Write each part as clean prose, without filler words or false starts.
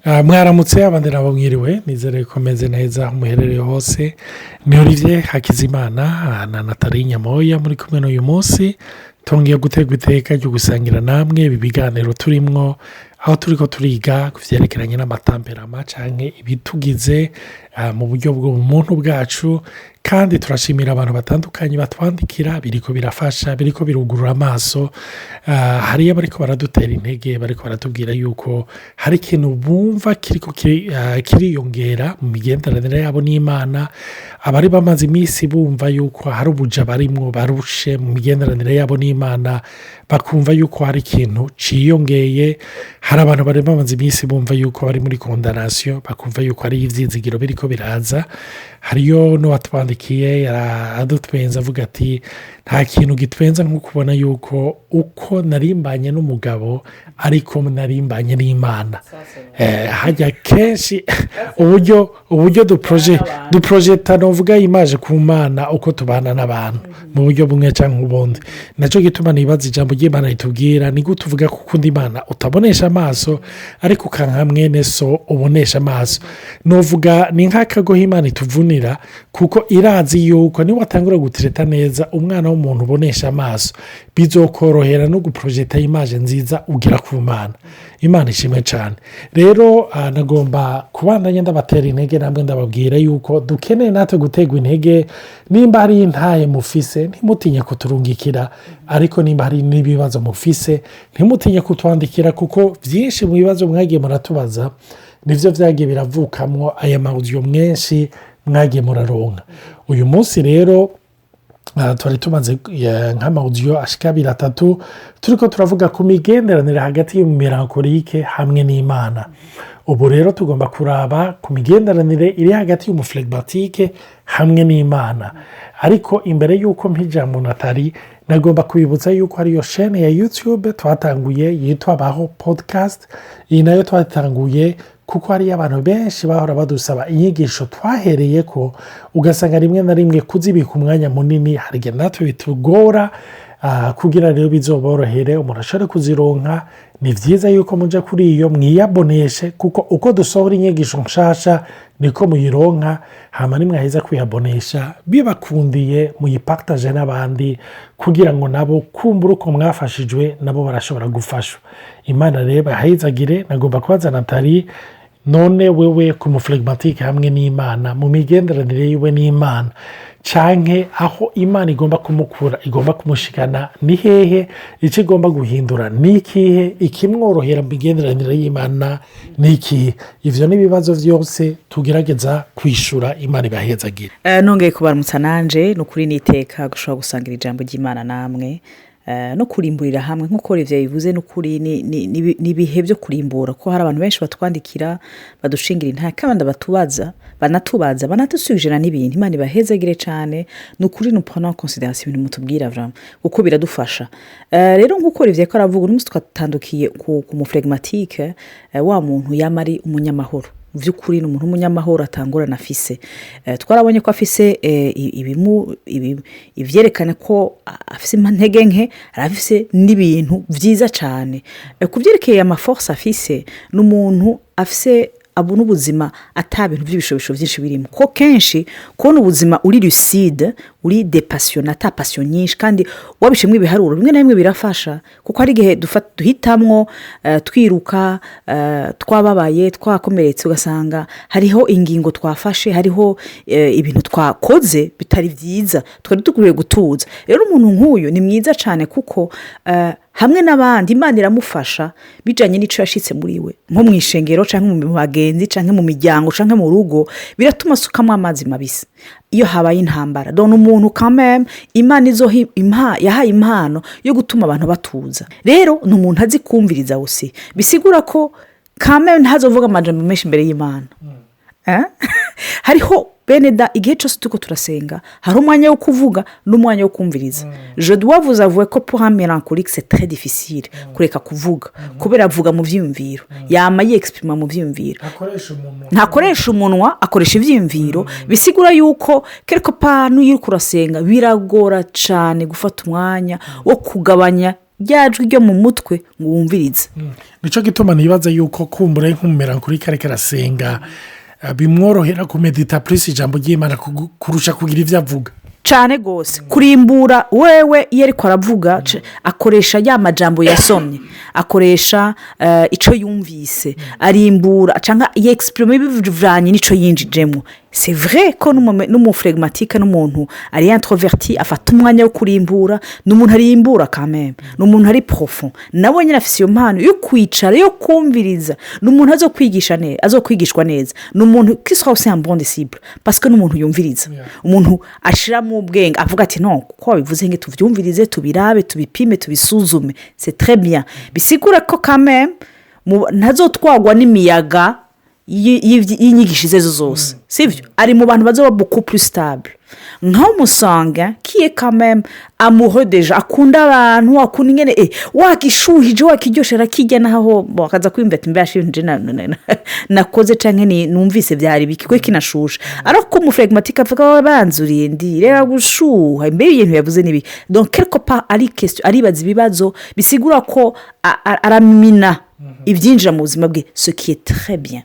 mwaramutse abandi nabo mwiriwe nizere ko meze neza muherereye hose ni Olivier Hakizimana na Nathalie Nyamoya muri kumwe n'uyu munsi tongeye gutegwa iteka ryo gusangira namwe ibi biganiro turimwo aho turiko turiga ku vyerekeranye n'amatamperama canke ibitugize mu buryo bw'umuntu bwacu kandi turashimira abantu batandukanye batwandikira biriko birafasha biriko birugurura amaso hariya bariko baradutera intege bariko baratubwira yuko hari ikintu bumva kiriko kiriyongera mu migenderanire yabo n'Imana abari bamaze iminsi bumva yuko hari ubuja barimwo barushe mu migenderanire yabo n'Imana bakumva yuko hari ikintu ciyongeye hari abantu bari bamaze iminsi bumva yuko bari muri condamnation bakumva yuko hari ivyizigiro biriko biraza hariyo n'uwatwandikiye adutwenza avuga ati nta kintu gitwenza nko kubona yuko uko narimbanye n'umugabo ariko narimbanye n'Imana hajya kenshi uburyo duprojeta novuga imaje ku Mana uko tubana n'abantu mu buryo bumwe cyangwa ubundi naco gituma nibaza ijambo ry'Imana ritubwira ni gute uvuga ko ukunda Imana utabonesha amaso ariko ukanka mwene so ubonesha amaso novuga ni nk'akago Imana ituvunira kuko irazi yuko ni watangura gutireta neza umwana w'umuntu ubonesha amaso bizokorohera no guprojeta image nziza ugira ku Mana Imana ishimwe cyane rero nagomba kubandanya ndabatera intege namwe ndababwira yuko dukeneye natwe gutegwa intege nimba hari intaye mufise ntimutinye kuturungikira ariko nimba hari n'ibibazo mufise ntimutinye kutwandikira kuko byinshi mu bibazo mwagiye muratubaza nivyo vyagiye biravukamwo aya maudio menshi mwagiye muraronka uyu munsi rero twari tumaze nk'amaudio ashika 3 turiko turavuga ku migenderanire hagati y'umumelankolike hamwe n'Imana ubu rero tugomba kuraba ku migenderanire iri hagati y'umuflegmatike hamwe n'Imana ariko imbere y'uko mpijambo Nathalie nagomba kubibutsa yuko hariyo chaîne ya YouTube twatanguye yitwa Baho Podcast iyi nayo twatanguye kuko hari abantu benshi bahora badusaba inyigisho twahereye ko ugasanga rimwe na rimwe kuzibika umwanya munini harige natwe bitugora kugira rero bizoborohere umuntu ashobora kuzironka ni vyiza yuko muje kuri iyo mwiyaboneshe kuko uko dusohora inyigisho nshasha niko muyironka hama nimwe aheza kwiyabonesha bibakundiye muyipartage n'abandi kugira ngo nabo kumbura uko mwafashijwe nabo barashobora gufashwa Imana rero ahizagire nagomba kubaza Nathalie none wewe ku muflegmatike hamwe n'Imana mu migenderanire yiwe n'Imana canke aho Imana igomba kumukura igomba kumushikana ni hehe ico igomba guhindura nikihe ikimworohera mu migenderanire y'Imana nikihe ivyo n'ibibazo vyose tugerageza kwishura Imana ibahezagire nongeye kubaramutsa nanje no kuri niteka gushobora gusangira ijambo ry'Imana namwe no kurimburira hamwe nk'uko Olivier bivuze n'ukuri ni bihe byo kurimbura ko hari abantu benshi batwandikira badushingira intaka kandi banatubaza banatusubije n'ibintu Imana ibahezagire cyane n'ukuri nous prenons en considération ibintu mutubwira vraiment uko biradufasha rero nk'uko Olivier ko aravuga umunsi twatandukiye ku muflegmatike wa muntu yamari umunyamahoro vy'ukuri n'umuntu umunyamahoro atangorana afise twarabonye ko afise ivyerekana ko afise intege nke arafise n'ibintu vyiza cyane kuvyerekeye ama force afise n'umuntu afise abona ubuzima atabintu by'ibishobisho byinshi birimo ko kenshi kubona ubuzima uri lucide uri depassionné ata passion nyinshi kandi wabishimwe ibiharuro bimwe na bimwe birafasha kuko hari igihe duhitamwo twiruka twababaye twakomeretse ugasanga hariho ingingo twafashe hariho ibintu twakoze bitari vyiza twari dukwiye gutuza rero umuntu nk'uyu ni mwiza cyane kuko hamwe n'abandi Imana iramufasha bijanye n'ico yashitse muri we nko mwishengero canke mu bagenzi canke mu miryango canke mu rugo biratuma sukamwe amazi mabisi iyo habaye intambara don umuntu quand même Imana yahaye impano yo gutuma abantu batuza rero n'umuntu azi kumviriza wose bisigura ko quand même ntazovuga amajambo menshi imbere y'Imana hariho beneda igihe cyose tuko turasenga hari umwanya wo kuvuga n'umwanya wo kumviriza je dois vous avouer que pour un mélancolique c'est très difficile kureka kuvuga kubera avuga mu vyumviro yama yexprima mu vyumviro ntakoresha umunwa akoresha ivyumviro bisigura yuko quelque part n'uyu kurasenga biragora cyane gufata umwanya wo kugabanya ryajwi ryo mu mutwe ngo wumvirize. nicyo gituma nibaza yuko kumbura nk'umumera kuri kare karasenga bimworohera kumedita purisi ijambo ry'Imana kurusha kugira ibyo avuga cyane rwose. Kurimbura wewe iyo ariko aravuga akoresha ya majambo yasomye, akoresha icyo yumvise, arimbura cyangwa yexprime bivanye n'icyo yinjijemo. C'est vrai ko n'umuflegmatique n'umuntu ari introverti afata umwanya wo kurimbura, n'umuntu arimbura quand même, n'umuntu ari profond, nawe nyine afite iyo mpano yo kwicara yo kumviriza, n'umuntu azokwigishwa neza, n'umuntu qui sera aussi un bon disciple parce que n'umuntu yumviriza, umuntu ashiramo ubwenge avuga ati non ko bivuze ngo tuvyumvirize, tubirabe, tubipime, tubisuzume. C'est très bien, bisigura ko quand même ntazotwagwa n'imiyaga y'inyigisho izo zose, sivyo? Ari mu bantu bazoba beaucoup plus stable, nk'umusanga qui est quand même amoureux déjà, akunda abantu, akunda ingene wakishuhije wakiryoshera kijya naho bakaza kwimva ati mbashije nakoze canke numvise byari bikwe kinashusha. Ariko mu phlegmatique avuga banzuriye ndi rega gushuha imbe ibintu yavuze nibi. Donc quelque part ari question aribaza ibibazo bisigura ko aramina ibyinjira mu buzima bwe, ce qui est très bien.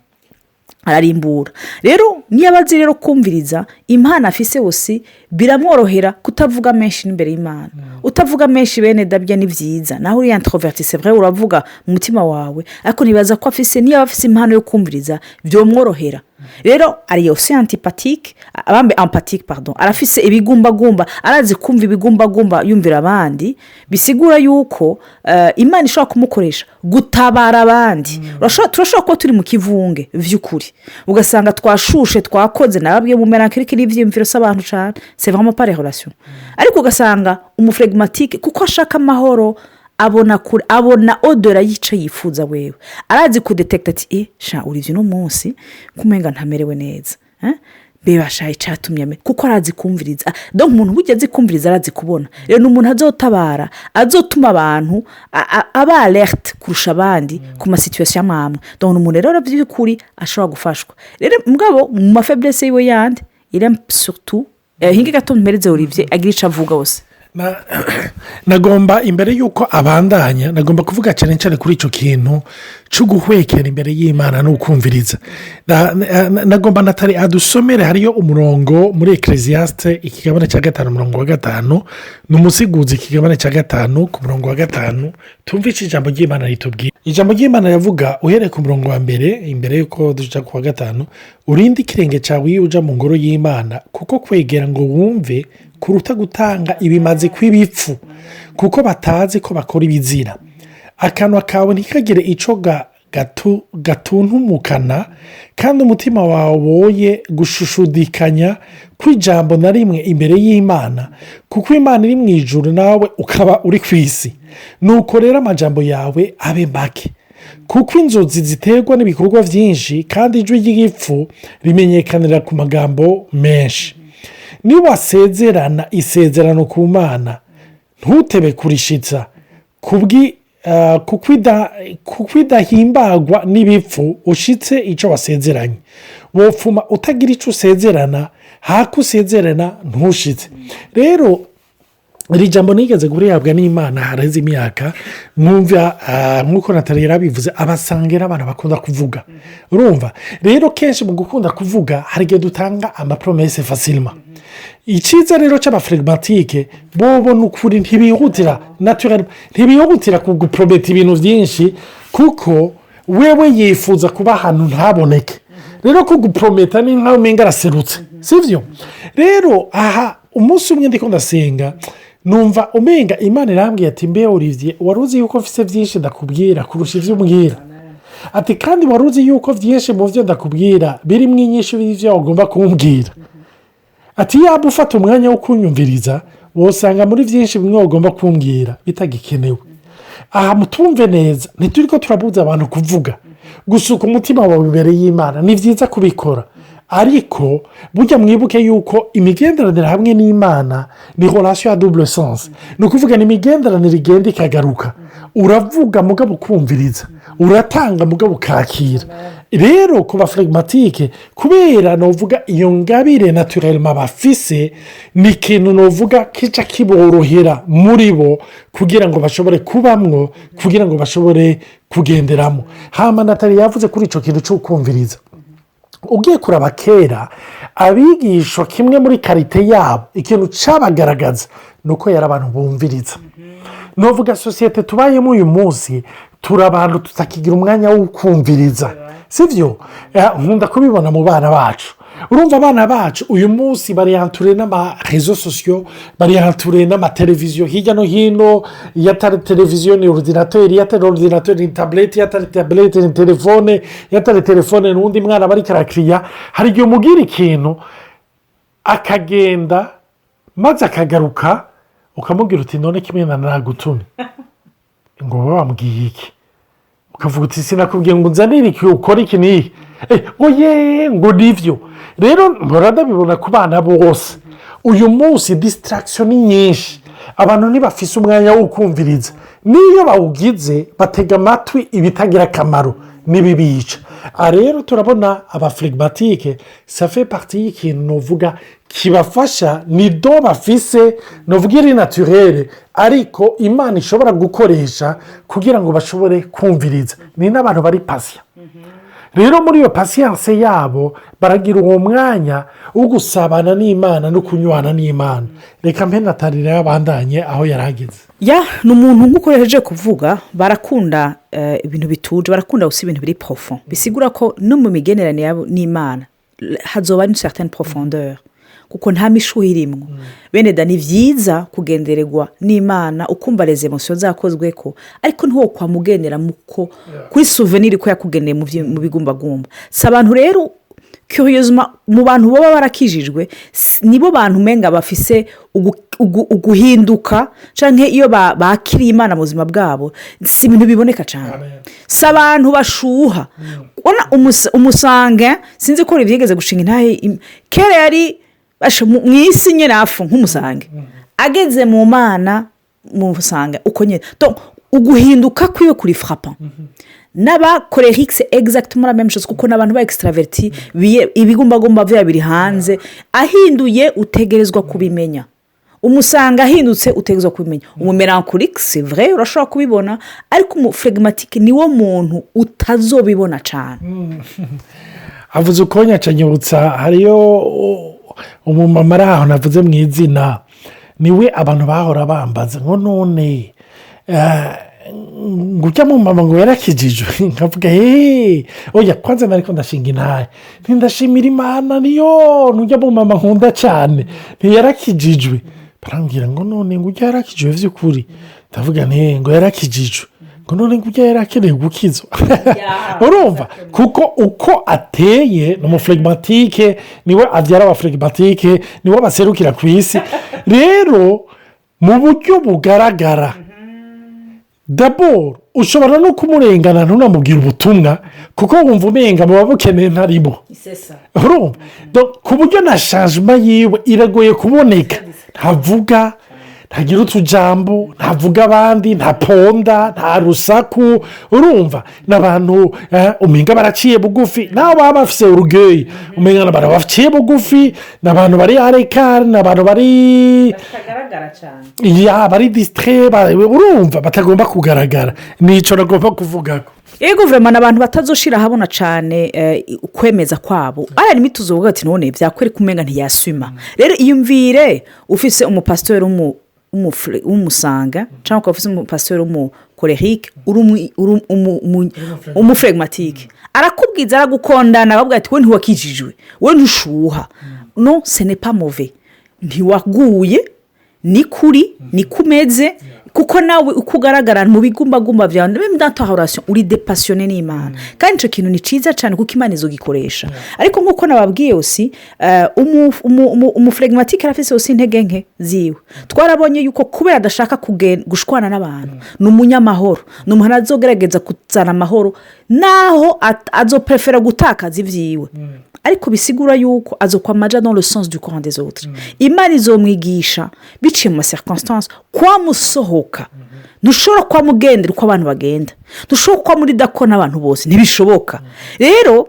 Ararimbura rero niyo abazi rero kumviriza impano afise wose biramworohera kutavuga menshi imbere y'Imana. Utavuga menshi bene dabya ni byiza, naho uri introverti c'est vrai uravuga mu mutima wawe, ariko nibaza ko afise niyo afise impano yo kumviriza byo mworohera. Rero ari aussi antipathique, abambe empathique pardon, arafise ibigumbagumba, arazi kumva ibigumbagumba yumvira abandi, bisigura yuko Imana ishobora kumukoresha gutabara abandi. Turashobora ko turi mu kivunge vy'ukuri, ugasanga twashushe twakoze nababwiye mu melancholique n'ivyimviro s'abantu cyane, c'est vraiment pas les relations. Ariko ugasanga umuflegmatique kuko ashaka amahoro abona odora yica yifuza wewe, arazi kudetecta ati uri no munsi kumenga ntamerewe neza, bebasha icatumye kuko arazi kumviriza. Donc umuntu wigeze kumviriza arazi kubona. Rero n'umuntu azotabara, azotuma abantu aba alert kurusha abandi ku ma situation amwe. Donc umuntu rero by'ukuri ashobora gufashwa. Rero mugabo mu ma faiblesse yiwe yandi il aime surtout hinge gato mpereze Olivier agira ico avuga wose. nagomba imbere y'uko abandanya nagomba kuvuga cyane cyane kuri icyo kintu cyo guhwekera imbere y'Imana no kumviriza. nagomba natari adusomere hariyo umurongo muri Ecclesiastes ikigabane cya 5 umurongo wa 5 n'umusiguzi ikigabane cya 5 ku murongo wa 5 tumvice ijambo ry'Imana ritubwiye. Ijambo ry'Imana yavuga uhereye ku murongo wa mbere imbere y'uko duca ku wa 5, urinde ikirenge cyawe uja mu ngoro y'Imana kuko kwegera ngo wumve kuruta gutanga ibimaze kw'ibipfu kuko batazi ko bakora ibizira. Akanwa kawe ntikagire ico gatuntumukana kandi umutima wawe woye gushushudikanya kw'ijambo na rimwe imbere y'Imana kuko Imana iri mu ijuru nawe ukaba uri ku isi. Nuko rero amajambo yawe abe make kuko inzozi ziterwa n'ibikorwa byinshi kandi ijwi ry'igipfu rimenyekanira ku magambo menshi. Niwasezerana isezerano ku Mana ntutebe kurishitsa kuko idahimbagwa n'ibipfu ushitse icyo wasezeranye. Wopfuma utagira icyo usezerana hako usezerana ntushitse. Rero iri jambo nigeze kurihabwa n'Imana hareze imyaka mwumva nk'uko Natali yarabivuze abasangera abantu bakunda kuvuga. Urumva rero kenshi mu gukunda kuvuga hari igihe dutanga amapromese facilement. Iciza rero cy'abaflegmatique bobo n'ukuri ntibihutira kuguprometa ibintu byinshi kuko wewe yifuza kuba ahantu ntaboneke. Rero kuguprometa ni nkaho umenga araserutse, sivyo? Rero aha umunsi umwe ndiko ndasenga numva umenga Imana irambwiye ati mbe Olivier waruzi yuko mfise byinshi ndakubwira kurusha ivyo umbwira. Ati kandi waruzi yuko byinshi mu byo ndakubwira biri mu inyishu y'ivyo ugomba kumbwira. Ati yaba ufata umwanya wo kunyumviriza wosanga muri byinshi bimwe ugomba kumbwira bitagikenewe. Aha mutumve neza ntituriko turabuza abantu kuvuga gusuka umutima wawe imbere y'Imana ni byiza kubikora, ariko burya mwibuke yuko imigenderanire hamwe n'imana ni relation ya double sens. ni ukuvuga ni imigenderanire igenda ikagaruka, uravuga mugabo ukumviriza, uratanga mugabo ukakira. rero ku baflegimatike kubera novuga iyo ngabire naturellement bafise, ni ikintu novuga kica kiborohera muri bo kugira ngo bashobore kubamwo, kugira ngo bashobore kugenderamo. hama Natali yavuze kuri icyo kintu cyo kumviriza. ugiye kuraba kera abigisha kimwe muri karite yabo ikintu cyabagaragaza ni uko yari abantu bumviriza. novuga sosiyete tubayemo uyu munsi turi abantu tutakigira umwanya wo kumviriza, sibyo? nkunda kubibona mu bana bacu. urumva abana bacu uyu munsi barihanture n'amarezo sosiyo, barihanture n'amateleviziyo hirya no hino. iyo atari televiziyo ni orudinateri, iyo atari orudinateri ni tabureti, iyo atari tabureti ni telefone, iyo atari telefone n'undi mwana bari karakiriya. hari igihe umubwira ikintu akagenda maze akagaruka ukamubwira uti none kimwe nagutumye ngo baba bambwiye iki, ukavuga uti sinakubwiye ngo nzanire iki ukora iki n'iyi, ngo ye ngo nibyo. rero ndabibona ku bana bose uyu munsi distraction ni nyinshi, abantu ntibafise umwanya wo kumviriza. n'iyo bawugize batega amatwi ibitagira akamaro n'ibibica. rero turabona abaflegimatike safe parti y'ikintu novuga kibafasha, ni do bafise novuga iri naturere, ariko imana ishobora gukoresha kugira ngo bashobore kumviriza. ni n'abantu bari pasiya. rero muri iyo pasiyanse yabo baragira uwo mwanya wo gusabana n'imana no kunywana n'imana. reka mbe Natali yabandanye aho yarageze. ni umuntu nk'uko yaje kuvuga, barakunda ibintu bituje, barakunda gusa ibintu biri profond. bisigura ko no mu migeneranire yabo n'imana hazoba une certaine profondeur, kuko nta mishuhi irimwo. bene da ni byiza kugendererwa n'imana ukumva les emotions zakozwe ko, ariko ntiwo kwamugendera muko kuri souvenir ko yakugeneye mu bigumbagumba. si abantu rero curieusement mu bantu baba barakijijwe nibo bantu menga bafise uguhinduka canke iyo bakiriye imana mu buzima bwabo, si ibintu biboneka cyane. si abantu bashuha. umusange sinzi ko byigeze gushinga intahe kera yari mu isi nyine afu nk'umusange, ageze mu mana mu musange uko nyine uguhinduka kwiwe kuri frappant. n'abakorerikisi exactement la même chose, kuko n'abantu ba extraverti ibigumbagumba byabo biri hanze. ahinduye utegerezwa kubimenya, umusanga ahindutse utegerezwa kubimenya. umumelancholique c'est vrai urashobora kubibona, ariko umuflegimatike niwo muntu utazobibona cyane. avuze uko nyacanyibutsa hariyo umumama ari aho navuze mu izina, niwe abantu bahora bambaza ngo none ngo ujya mu mama ngo yarakijijwe. nkavuga oya kwanza nariko ndashinga intahe ntindashimira imana, niyo ntujya mu mama nkunda cyane ntiyarakijijwe. barambwira ngo none ngo ujya yarakijijwe by'ukuri? ndavuga ngo yarakijijwe, ngo none ngo ujya yarakeneye gukizwa. urumva kuko uko ateye ni umuflegimatike, niwe abyara abaflegimatike, niwe baserukira ku isi. rero mu buryo bugaragara d'abord ushobora no kumurengana ntunamubwira ubutumwa, kuko wumva umenga muba bukeneye ntarimo. urumva ku buryo na changement yiwe iragoye kuboneka. ntavuga, ntagira utujambo, ntavuga abandi, nta ponda, nta rusaku. urumva n'abantu umenga baraciye bugufi, nabo baba bafise urugeye umenga n'abantu baciye bugufi, n'abantu bari arekare, n'abantu bari bari disitire, urumva batagomba kugaragara. nicyo nagomba kuvuga ko yego vraiment abantu batazoshira habona cyane kwemeza kwabo. aya ni tuzovuga ati none byakwereka umenga ntiyasuma. rero iyumvire ufise umupasteur umusanga cyangwa ufise umupasteur umukorerike umuflegimatike, arakubwiza aragukondana, ababwira ati we ntiwakijijwe, we ntushuha. no ce n'est pas mauvais, ntiwaguye, ni kuri, ni kumeze, kuko nawe uko ugaragara mu bigumbagumba byawe même dans ta relation uri dépassionné n'Imana. kandi icyo kintu ni cyiza cyane kuko Imana izogikoresha. ariko nk'uko nababwiye aussi umuflegimatike arafise aussi intege nke ziwe. twarabonye yuko kubera adashaka gushwana n'abantu, ni umunyamahoro, ni umuntu azogerageza kuzana amahoro naho azoprefera gutakaza ibyiwe ariko bisigura yuko azokwamaja dans le sens du courant des autres imana izomwigisha biciye mu circonstances kwamusohoka ntushobora kwamugendera uko abantu bagenda ntushobora kwa muri dako n'abantu bose ntibishoboka rero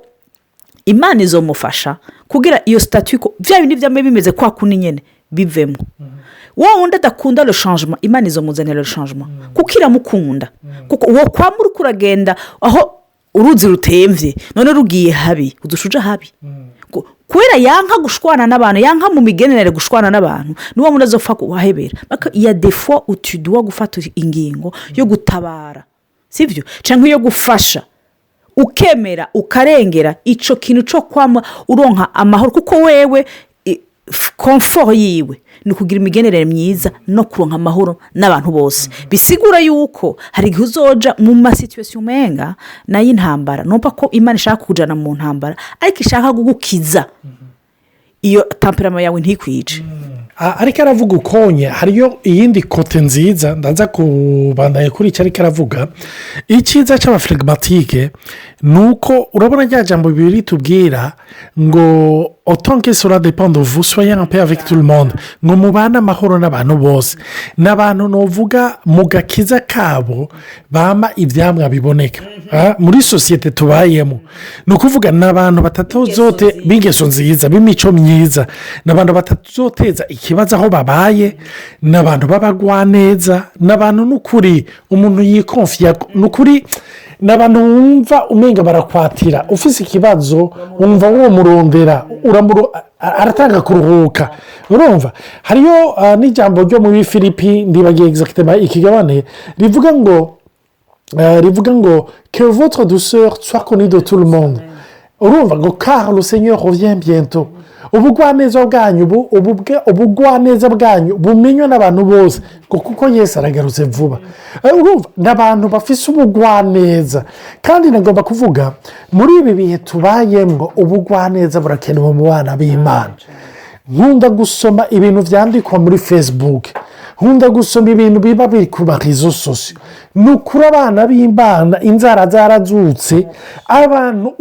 imana izomufasha kugira iyo statut ko bya bindi byamwe bimeze kwa kuni nyene bivemo wowe wundi adakunda le changement imana izomuzanira le changement kuko iramukunda kuko uwo kwamura kuragenda aho uruzi rutemvye none rugiye habi udushuja habi kubera yanka gushwana n'abantu yanka mu migenere gushwana n'abantu niwo muri azopfa kuhebera baka ya des fois où tu dois gufata ingingo yo gutabara sivyo canke yo gufasha ukemera ukarengera ico kintu cyo kwama uronka amahoro kuko wewe confort yiwe ni kugira imigenere myiza no kuronka amahoro n'abantu bose bisigura yuko hari igihe uzoja mu masituwasiyo menga nayo intambara numva ko imana ishaka kujana mu ntambara ariko ishaka kugukiza iyo temperament yawe ntikwice ariko aravuga ukonye hariyo iyindi kote nziza ndaza kubandaye kuri icyo ariko aravuga icyiza cy'abaflegmatike ni uko urabona rya jambo bibiri tubwira ngo autant que cela dépend de vous soyez en paix avec tout le monde ngo mubane amahoro n'abantu bose n'abantu novuga mu gakiza kabo bama ibyamwa biboneka muri sosiyete tubayemo ni ukuvuga n'abantu batatozote b'ingeso nziza b'imico myiza n'abantu batatozoteza ikibazo aho babaye n'abantu b'abagwaneza n'abantu n'ukuri umuntu yikonfiya n'ukuri n'abantu wumva umenga barakwatira ufise ikibazo wumva wo murondera aratanga kuruhuka urumva hariyo n'ijambo ryo muri Filipi ndibagiye exactement ikigabane rivuga ngo que votre douceur soit connue de tout le monde urumva ngo car le Seigneur revient bientôt ubugwaneza bwanyu ubugwaneza bwanyu bumenywa n'abantu bose kuko Yesu aragarutse vuba urumva n'abantu bafise ubugwaneza kandi nagomba kuvuga muri ibi bihe tubayemo ubugwaneza burakenewe mu bana b'Imana nkunda gusoma ibintu byandikwa muri Facebook nkunda gusoma ibintu biba biri ku marezo sosiyo ni ukuri abana b'Imana inzara zarazutse abantu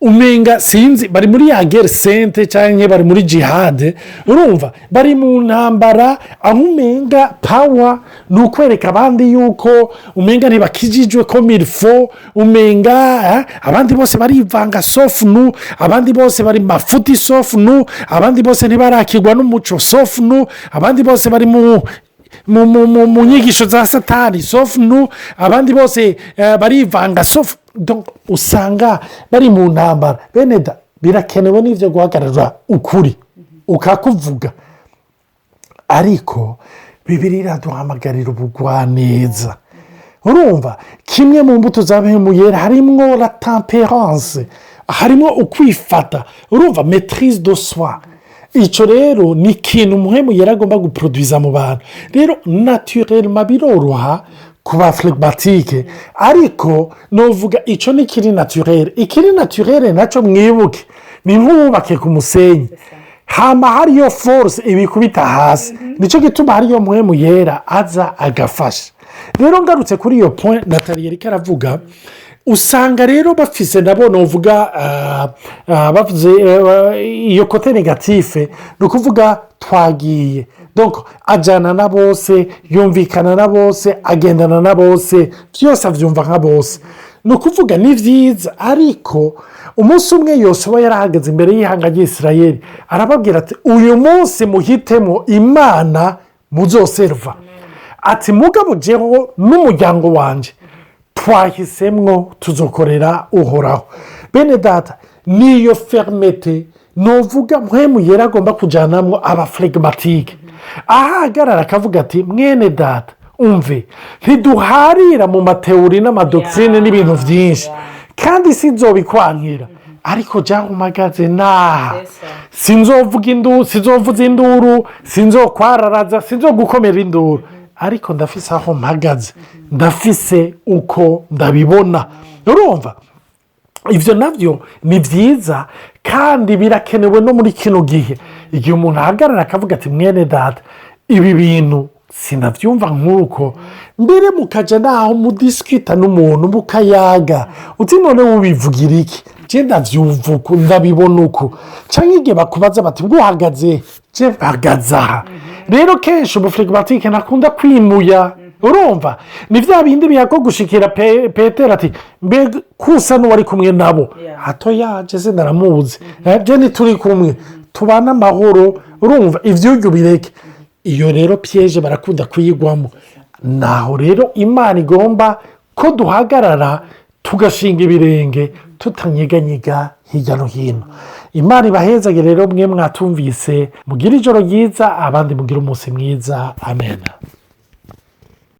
umenga sinzi bari muri ya gere sente cyangwa bari muri jihade urumva bari mu ntambara aho umenga pawa ni ukwereka abandi yuko umenga ntibakijijwe ko mirifo umenga abandi bose barivanga sofunu abandi bose bari mafuti sofunu abandi bose ntibarakirwa n'umuco sofunu abandi bose bari mu nyigisho za satani sofunu abandi bose barivanga sofu usanga bari mu ntambara bene da birakenewe n'ibyo guhagarara ukuri ukakuvuga ariko Bibiliya iraduhamagarira ubugwaneza urumva kimwe mu mbuto za mpemu harimo la temperance harimo ukwifata urumva maîtrise de soi icyo rero ni ikintu mpemu agomba guproduiza mu bantu rero naturellement biroroha ku baflegmatike ariko novuga icyo ni kiri naturere nacyo mwibuke ni nk'ububake ku musenyi hama hariyo force ibikubita hasi nicyo gituma hariyo mpemu yera aza agafasha rero ngarutse kuri iyo point Nathalie yariko aravuga usanga rero bafise nabo novuga bavuze iyo kote negatife ni ukuvuga twagiye donc ajyana na bose yumvikana na bose agendana na bose byose abyumva nka bose ni ukuvuga ni byiza ariko umunsi umwe yose aba yarahagaze imbere y'ihanga ry'Isirayeli arababwira ati uyu munsi muhitemo imana muzoserva ati mugabo jewe n'umuryango wanjye twahisemwo tuzokorera uhoraho bene data niyo fermete novuga mpemu yera agomba kujyanamo abaflegmatike ahagarara akavuga ati mwene data umve ntiduharira mu mateori n'amadoktrine n'ibintu byinshi kandi sinzobikwankira ariko jya umagaze naha sinzovuza induru sinzokwararaza sinzogukomera induru ariko ndafise aho mpagaze ndafise uko ndabibona urumva ibyo nabyo ni byiza kandi birakenewe no muri kino gihe igihe umuntu ahagarara akavuga ati mwene data ibi bintu sinabyumva nk'uko mbere mukajya naho mudisikita n'umuntu mukayaga uti none ubivugira iki genda byumva uko ndabibona uko cyangwa igihe bakubaza bati ngo uhagaze je mpagaze aha rero kenshi umufirigomatike ntakunda kwimuya urumva ni bya bindi biyako gushikira petero ati mbega kusa n'uwari kumwe nabo hato yaje se ndaramuzi je ntituri kumwe tubana amahoro urumva ivy'uryo bireke iyo rero piyeje barakunda kuyigwamo naho rero imana igomba ko duhagarara tugashinga ibirenge tutanyeganyega hirya no hino imana ibahezage rero mwe mwatumvise mugire ijoro ryiza abandi mugire umunsi mwiza amen.